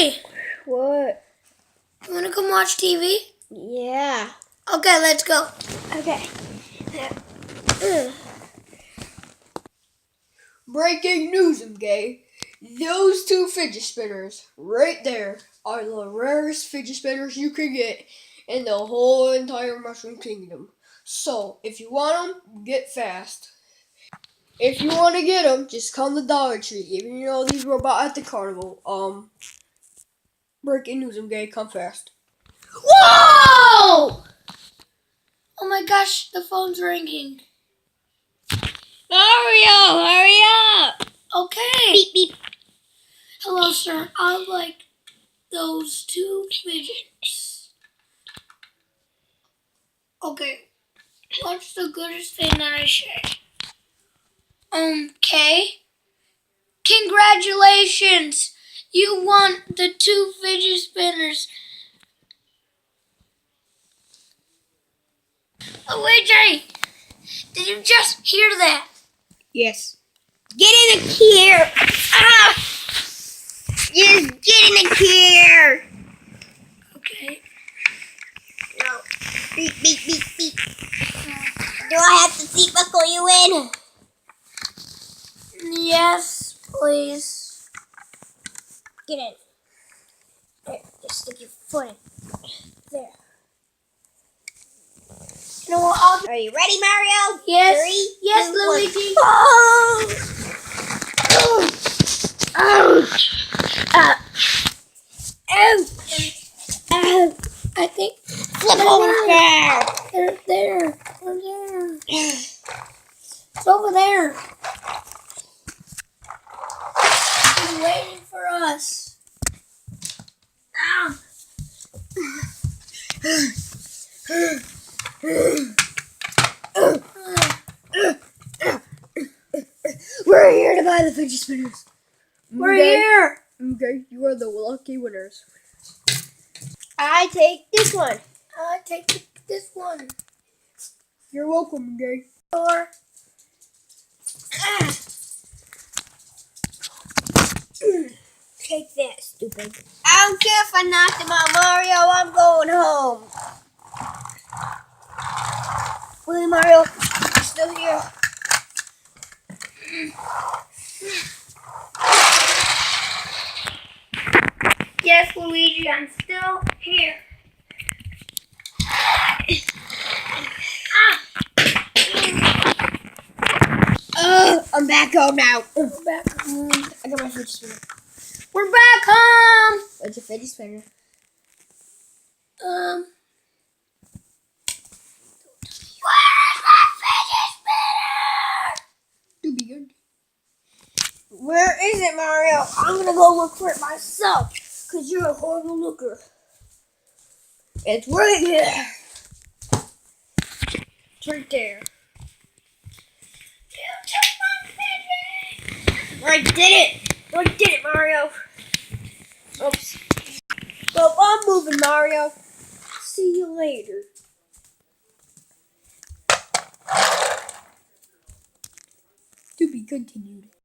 Luigi! What? You wanna come watch TV? Yeah. Okay, let's go. Okay. Breaking news, gay. Those two fidget spinners right there are the rarest fidget spinners you can get in the whole entire Mushroom Kingdom. So, if you want them, get fast. If you want to get them, just come to Dollar Tree. Even though these were bought at the carnival. Breaking news, gay. Come fast. Whoa! Oh my gosh, the phone's ringing. Mario, hurry up! Okay. Beep, beep. Hello, sir. I like those two fidgets. Okay. What's the goodest thing that I say? Okay. Congratulations! You won the two fidget spinners. Luigi! Did you just hear that? Yes. Get in the gear! Ah! Just get in the gear! Okay. No. Beep, beep, beep, beep. Do I have to seat buckle you in? Yes, please. Get in. There, just stick your foot in. There. You know what? Are you ready, Mario? Yes. 3, Yes, 2, 1. Luigi. Oh! Ouch! Ouch! I think Flip over there! they're there. They're there. It's over there. He's waiting for us. Ow. We're here to buy the fidget spinners. We're here. Okay, you are the lucky winners. I take this one. I take this one. You're welcome, gay. Or Take that, stupid. I don't care if I knocked him out, Mario. I'm going home. Willie, Mario, you're still here. yes, Luigi, I'm still here. I'm back home now. We're back home. I got my fidget spinner. We're back home. What's your fidget spinner? Where's my fidget spinner? To be good. Where is it, Mario? I'm gonna go look for it myself, because you're a horrible looker. It's right here. It's right there. You took my fidget. I did it! I did it, Mario! Oops. Well, I'm moving, Mario. See you later. To be continued.